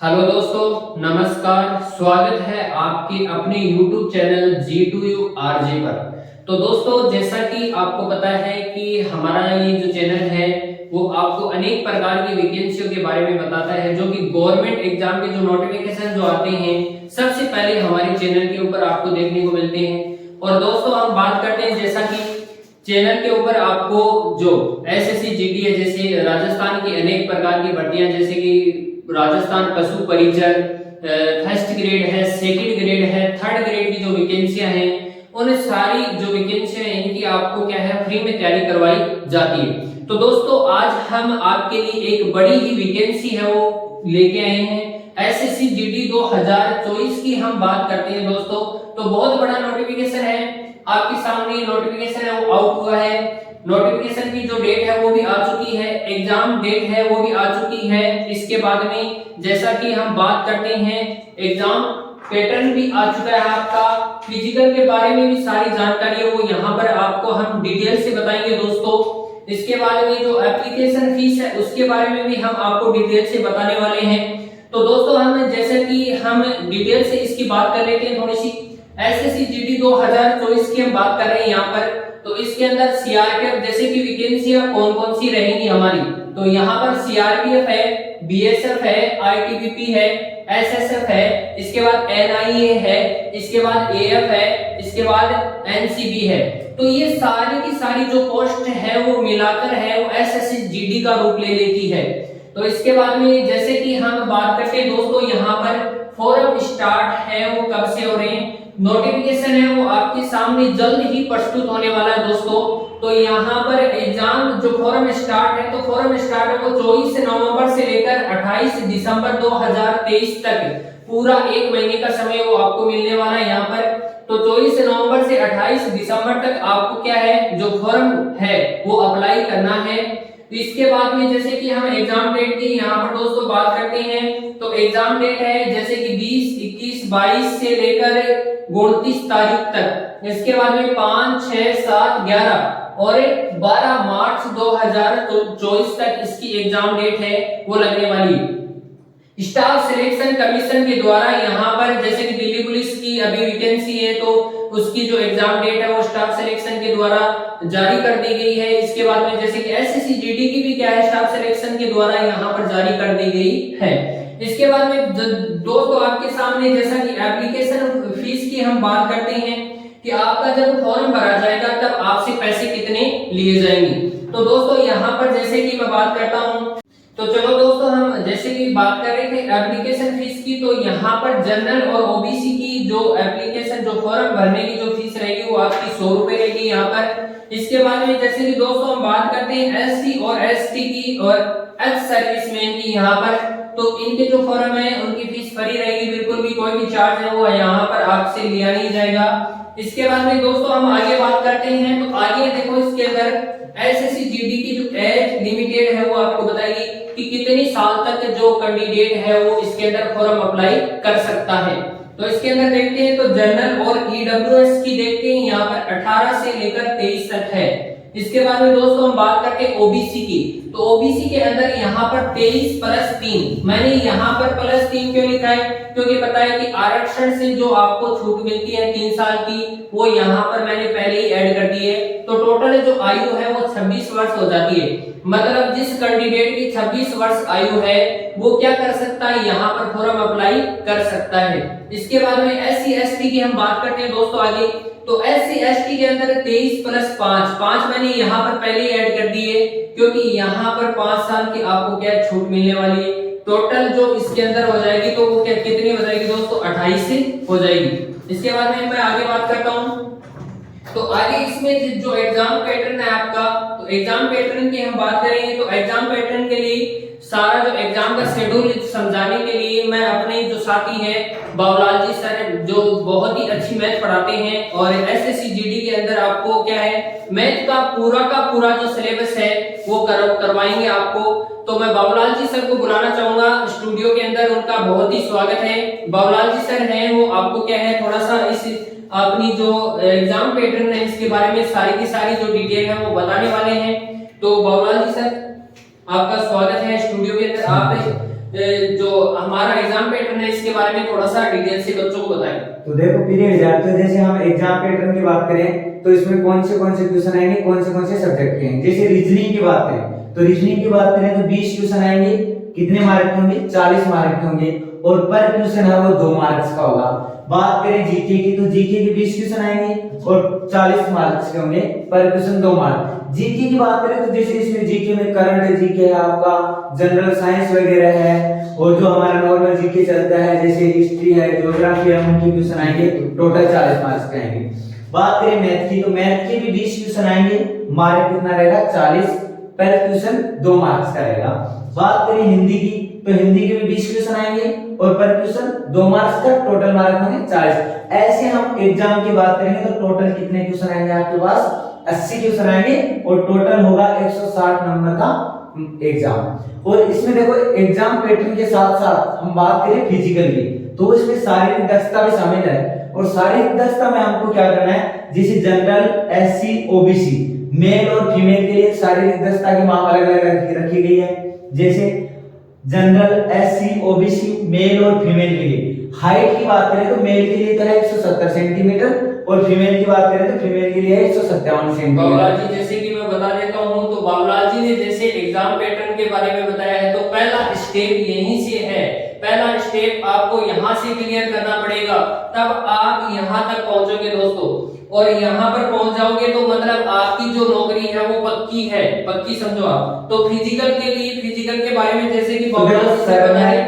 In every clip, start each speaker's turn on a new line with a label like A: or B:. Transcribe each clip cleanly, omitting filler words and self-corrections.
A: Hello दोस्तों, नमस्कार। स्वागत है आपके अपने YouTube चैनल G2U RJ पर। तो दोस्तों, जैसा कि आपको पता है कि हमारा ये जो चैनल है वो आपको अनेक प्रकार की वैकेंसियों के बारे में बताता है, जो कि गवर्नमेंट एग्जाम के जो नोटिफिकेशन जो आते हैं सबसे पहले हमारे चैनल के ऊपर आपको देखने को मिलते हैं। और दोस्तों, हम बात करते हैं जैसा कि चैनल के ऊपर आपको जो एसएससी जीडी है, जैसे राजस्थान की अनेक प्रकार की भर्तियां, जैसे कि राजस्थान पशु परिचर फर्स्ट ग्रेड है, सेकंड ग्रेड है, थर्ड ग्रेड की जो वैकेंसियां हैं, उन सारी जो वैकेंसियां हैं इनकी आपको क्या है फ्री में तैयारी करवाई जाती है। तो दोस्तों, आज हम आपके लिए एक बड़ी ही वैकेंसी है वो लेके आए हैं। एसएससी जीडी 2024 की हम बात करते हैं दोस्तों, तो बहुत बड़ा नोटिफिकेशन है। आपके सामने नोटिफिकेशन है वो आउट हुआ है। नोटिफिकेशन की जो डेट है वो भी आ चुकी है, एग्जाम डेट है वो भी आ चुकी है। इसके बाद में जैसा कि हम बात करते हैं, एग्जाम पैटर्न भी आ चुका है आपका। फिजिकल के बारे में भी सारी जानकारी है वो यहाँ पर आपको हम डिटेल से बताएंगे दोस्तों। इसके बाद में जो एप्लीकेशन फीस है उसके बारे में भी हम आपको डिटेल से बताने वाले हैं। तो दोस्तों, हम जैसे कि हम डिटेल से इसकी बात कर लेते हैं थोड़ी सी। एसएससी जीडी 2024 की हम बात कर रहे हैं यहाँ पर। तो इसके अंदर सीआरपीएफ जैसे कि वैकेंसियां कौन कौन सी रहेंगी हमारी, तो यहाँ पर सीआरपीएफ है, बीएसएफ है, आईटीबीपी है, एसएसएफ है, इसके बाद एनआईए है, इसके बाद एएफ है, इसके बाद एनसीबी है। तो ये सारी की सारी जो पोस्ट है वो मिलाकर है वो एसएससी जीडी का रूप ले लेती है। तो इसके बाद में जैसे कि हम बात करते हैं दोस्तों, यहाँ पर फॉर्म स्टार्ट है वो कब से हो रहे हैं, नोटिफिकेशन है वो आपके सामने जल्द ही प्रस्तुत होने वाला है दोस्तों। तो यहाँ पर एग्जाम जो फॉर्म स्टार्ट है, तो फॉर्म स्टार्ट है वो 24 नवंबर से लेकर 28 दिसंबर 2023 तक पूरा एक महीने का समय वो आपको मिलने वाला है यहाँ पर। तो 24 नवंबर से 28 दिसंबर तक आपको क्या है जो फॉर्म है वो अप्लाई करना है। तो इसके बाद में जैसे कि हम एग्जाम डेट की यहाँ पर दोस्तों बात करते हैं, तो एग्जाम डेट है जैसे कि 20, 21, 22 से लेकर 29 तारीख तक। इसके बाद में 5, 6, 7, 11 और 12 मार्च 2024 तक इसकी एग्जाम डेट है वो लगने वाली है। स्टाफ सिलेक्शन कमीशन के द्वारा यहाँ पर जैसे कि दिल्ली पुलिस की अभी वैकेंसी है, तो उसकी जो एग्जाम डेट है वो स्टाफ सिलेक्शन के द्वारा जारी कर दी गई है। इसके बाद में जैसे कि एसएससी जीडी की भी क्या है स्टाफ सिलेक्शन के द्वारा यहाँ पर जारी कर दी गई है। इसके बाद में दोस्तों आपके सामने जैसा कि एप्लीकेशन फीस की हम बात करते हैं कि आपका जब फॉर्म भरा जाएगा तब आपसे पैसे कितने लिए जाएंगे। तो दोस्तों यहाँ पर जैसे कि मैं बात करता हूँ, तो चलो दोस्तों हम जैसे कि बात कर रहे थे एप्लीकेशन फीस की, तो यहाँ पर जनरल और ओबीसी की जो एप्लीकेशन जो फॉर्म भरने की जो फीस रहेगी वो आपकी 100 रुपए रहेगी यहाँ पर। इसके बाद में जैसे कि दोस्तों हम बात करते हैं एससी और एसटी की और एक्स सर्विसमैन की यहाँ पर, तो इनके जो फॉर्म है उनकी फीस फ्री रहेगी, बिल्कुल भी कोई भी चार्ज है वो यहाँ पर आपसे लिया नहीं जाएगा। इसके बाद में दोस्तों हम आगे बात करते हैं, तो आगे देखो इसके अंदर एसएससी जीडी की जो एज लिमिटेड है वो आपको बताएगी कि कितनी साल तक जो कैंडिडेट है वो इसके अंदर फॉर्म अप्लाई कर सकता है। तो इसके अंदर देखते हैं तो जनरल और ईडब्ल्यूएस की देखते हैं यहाँ पर 18 से लेकर 23 तक है। इसके बाद में दोस्तों हम बात करते हैं ओबीसी की, तो ओबीसी के अंदर यहाँ पर 23+3, मैंने यहाँ पर +3 क्यों लिखा है, क्योंकि पता है कि आरक्षण से जो आपको छूट मिलती है 3 साल की वो यहाँ पर मैंने पहले ही ऐड कर दी है। तो टोटल जो आयु है वो 26 वर्ष हो जाती है। मतलब जिस कैंडिडेट की 26 वर्ष आयु है वो क्या कर सकता है, यहाँ पर फॉर्म अप्लाई कर सकता है। इसके बाद में एससी एसटी की हम बात करते हैं दोस्तों आगे, तो एससी एसटी के अंदर 23+5 मैंने यहाँ पर पहले ही ऐड कर दी है, क्योंकि यहाँ पर 5 साल की आपको क्या छूट मिलने वाली है। टोटल जो इसके अंदर हो जाएगी तो वो क्या कितनी हो जाएगी दोस्तों, 28 से हो जाएगी। इसके बाद में मैं आगे बात करता हूँ, तो आगे इसमें जो एग्जाम पैटर्न है आपका, तो एग्जाम पैटर्न की हम बात करेंगे, तो एग्जाम पैटर्न के लिए सारा जो एग्जाम का शेड्यूल समझाने के लिए मैं अपने जो साथी है बाबूलाल जी सर, जो बहुत ही अच्छी मैथ पढ़ाते हैं और एसएससी जीडी के अंदर आपको क्या है मैथ का पूरा जो सिलेबस है वो करवाएंगे आपको। तो मैं बाबूलाल जी सर को बुलाना चाहूंगा स्टूडियो के अंदर, उनका बहुत ही स्वागत है। बाबूलाल जी सर हैं वो आपको क्या है थोड़ा सा इस अपनी जो एग्जाम पैटर्न है इसके बारे में सारी की सारी जो डिटेल है वो बताने वाले हैं। तो बाबूलाल जी सर आपका स्वागत है स्टूडियो के अंदर। आप जो हमारा एग्जाम पैटर्न है इसके बारे में थोड़ा सा डिटेल से बच्चों को बताएं।
B: तो देखो प्रिय विद्यार्थियों, जैसे हम एग्जाम पैटर्न की बात करें तो इसमें कौन से क्वेश्चन आएंगे, कौन से सब्जेक्ट के हैं। जैसे रीजनिंग की बात करें तो रीजनिंग की बात करें तो 20 क्वेश्चन आएंगे। कितने मार्क के होंगे? 40 मार्क के होंगे और पर क्वेश्चन है वो 2 मार्क्स का होगा। बात करें जीके की तो जीके के 20 क्वेश्चन आएंगे और 40 मार्क्स के होंगे, पर क्वेश्चन 2 मार्क। जीके की बात करें तो जैसे इसमें जीके में करंट जीके है, आपका जनरल साइंस वगैरह है, और जो हमारा नॉर्मल जीके चलता है जैसे हिस्ट्री है, ज्योग्राफी है, उनकी क्वेश्चन आएंगे, टोटल 40 मार्क्स के आएंगे। बात करें मैथ की तो मैथ के भी 20 क्वेश्चन आएंगे, मार्क कितना रहेगा? 40, पर क्वेश्चन 2 मार्क्स का रहेगा। बात करें हिंदी की तो हिंदी के भी 20 क्वेश्चन आएंगे और पर क्वेश्चन 2 मार्क्स का, टोटल मार्क होंगे 40। ऐसे हम एग्जाम की बात करेंगे तो टोटल कितने क्वेश्चन आएंगे आपके पास? 80 क्वेश्चन आएंगे और टोटल होगा 160 नंबर का एग्जाम। और इसमें देखो एग्जाम पैटर्न के साथ साथ हम बात करें फिजिकल की तो इसमें शारीरिक दक्षता भी शामिल है। और शारीरिक दक्षता में हमको क्या करना है, जैसे जनरल, एससी, ओबीसी, मेल और फीमेल के लिए शारीरिक दक्षता की माप अलग अलग रखी गई है। जैसे जनरल, एससी, ओबीसी, मेल और फीमेल के लिए हाइट की बात करें तो मेल के लिए तो है 170 सेंटीमीटर और फीमेल की बात करें तो फीमेल के लिए 157 सेंटीमीटर।
A: बाबूलाल जी जैसे कि मैं बता देता हूं, तो बाबूलाल जी ने जैसे एग्जाम पैटर्न के बारे में बताया है, तो पहला स्टेप यहीं से है। पहला स्टेप आपको यहां से क्लियर करना पड़ेगा, तब आप यहां तक पहुंचोगे दोस्तों। और यहां पर पहुंच जाओगे तो मतलब आपकी जो नौकरी है वो पक्की है, पक्की समझो आप। तो फिजिकल के लिए, फिजिकल के बारे में जैसे कि बाबूलाल जी ने बताया,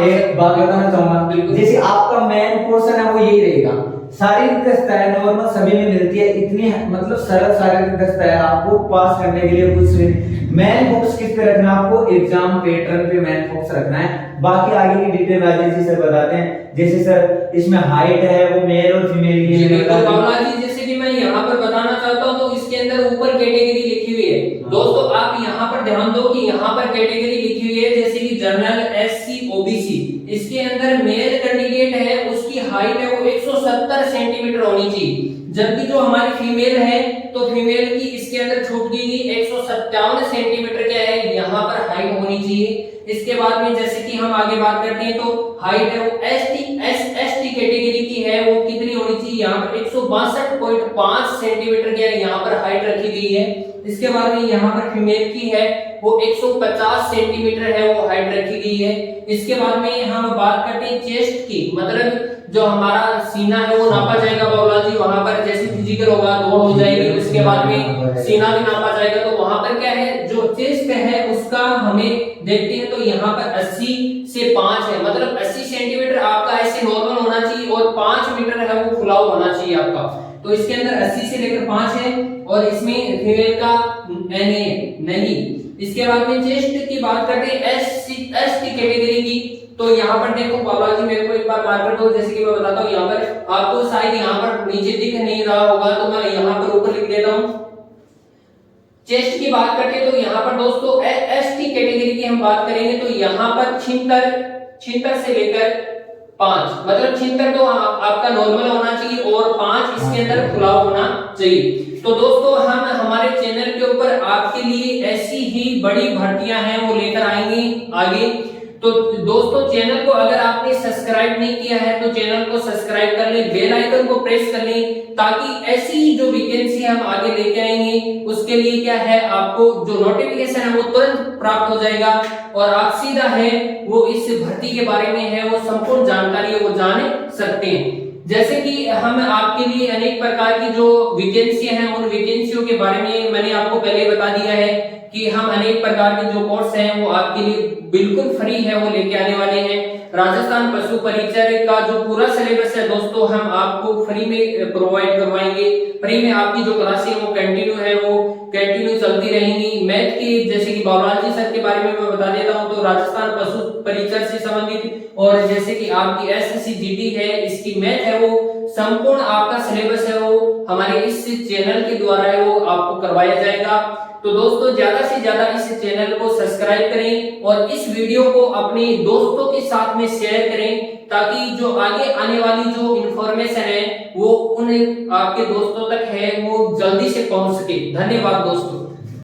B: एक बात बताना चाहूंगा, जैसे आपका मेन पोर्शन है वो यही रहेगा। शारीरिक दक्षता है नॉर्मल सभी में मिलती है, इतनी मतलब सरल शारीरिक दक्षता है, आपको पास करने के लिए कुछ मेन फोकस किस पे रखना है? आपको एग्जाम पैटर्न पे मेन फोकस रखना है। बाकी आगे की डिटेल राजेश जी सर बताते हैं। जैसे सर इसमें हाइट है वो मेल और फीमेल के लिए।
A: तो बाबूलाल जी जैसे कि मैं यहाँ पर बताना चाहता हूँ, तो इसके अंदर ऊपर कैटेगरी लिखी हुई है दोस्तों। आप यहाँ पर ध्यान दो कि यहाँ पर कैटेगरी लिखी हुई है, जैसे कि जनरल, एससी, ओबीसी। इसके अंदर मेल कैंडिडेट है उसकी हाइट है वो 170 सेंटीमीटर होनी चाहिए, जबकि जो हमारी फीमेल है तो फीमेल की इसके अंदर छूट गई 157 सेंटीमीटर क्या है यहाँ पर हाइट होनी चाहिए। इसके बाद में जैसे कि हम आगे बात करते हैं तो हाइट है वो एसटी कैटेगरी की है, वो कितनी होनी चाहिए यहाँ पर 162.5 सेंटीमीटर क्या है यहाँ पर हाइट रखी गई है। इसके बाद में यहाँ पर फीमेल की है वो 150 सेंटीमीटर है वो हाइट रखी गई है। इसके बाद में हम बात करते हैं चेस्ट की, मतलब जो हमारा सीना है वो नापा जाएगा बाबूलाल जी। वहां पर जैसे फिजिकल होगा, दौड़ हो जाएगी, उसके बाद में सीना भी नापा जाएगा। तो वहां पर क्या है, जो चेस्ट है उसका हमें देखते हैं तो यहाँ पर 80 से 5 है, मतलब 80 सेंटीमीटर आपका ऐसे नॉर्मल होना चाहिए और 5 मीटर है वो फुलाव होना चाहिए आपका। तो इसके अंदर 80 से लेकर 5 है और इसमें फीमेल का नहीं। इसके बाद में चेस्ट की बात करते हैं एसटी कैटेगरी की, तो यहाँ पर देखो बाबूलाल जी मेरे को एक बार मार्कर दो, जैसे कि मैं बताता हूँ यहाँ पर आपको शायद यहाँ पर नीचे दिख नहीं रहा होगा तो मैं यहाँ पर ऊपर लिख देता हूँ। चेस्ट की बात करते तो यहाँ पर दोस्तों एसटी कैटेगरी की हम बात करेंगे तो यहाँ पर 76 से लेकर 5, मतलब 76 तो आपका नॉर्मल होना चाहिए और 5 इसके अंदर खुलाव होना चाहिए। तो दोस्तों हम हमारे चैनल के ऊपर आपके लिए ऐसी ही बड़ी भर्तियां हैं वो लेकर आएंगे आगे। तो दोस्तों चैनल को अगर आपने सब्सक्राइब नहीं किया है तो चैनल को सब्सक्राइब कर लें, बेल आइकन को प्रेस कर लें, ताकि ऐसी जो वैकेंसी हम आगे लेके आएंगे उसके लिए क्या है आपको जो नोटिफिकेशन है वो तुरंत प्राप्त हो जाएगा और आप सीधा है वो इस भर्ती के बारे में है वो संपूर्ण जानकारी है वो जान सकते हैं। जैसे कि हम आपके लिए अनेक प्रकार की जो वैकेंसी हैं उन वैकेंसियों के बारे में मैंने आपको पहले बता दिया है कि हम अनेक प्रकार के जो कोर्स हैं वो आपके लिए बिल्कुल फ्री है वो लेके आने वाले हैं। राजस्थान पशु परिचय का जो पूरा सिलेबस है दोस्तों हम आपको फ्री में प्रोवाइड करवाएंगे। फ्री में आपकी जो क्लासेस वो कंटिन्यू चलती रहेंगी। मैथ की जैसे कि बाबूलाल जी सर के बारे में मैं बता देता हूं तो राजस्थान पशु परिचय से संबंधित और जैसे कि आपकी एसएससी जीडी है इसकी मैथ है वो संपूर्ण आपका सिलेबस है वो हमारे इस चैनल के द्वारा है वो आपको करवाया जाएगा। तो दोस्तों ज्यादा से ज्यादा इस चैनल को सब्सक्राइब करें और इस वीडियो को अपने दोस्तों के साथ में शेयर करें, ताकि जो आगे आने वाली जो इन्फॉर्मेशन है वो उन आपके दोस्तों तक है वो जल्दी से पहुंच सके। धन्यवाद दोस्तों।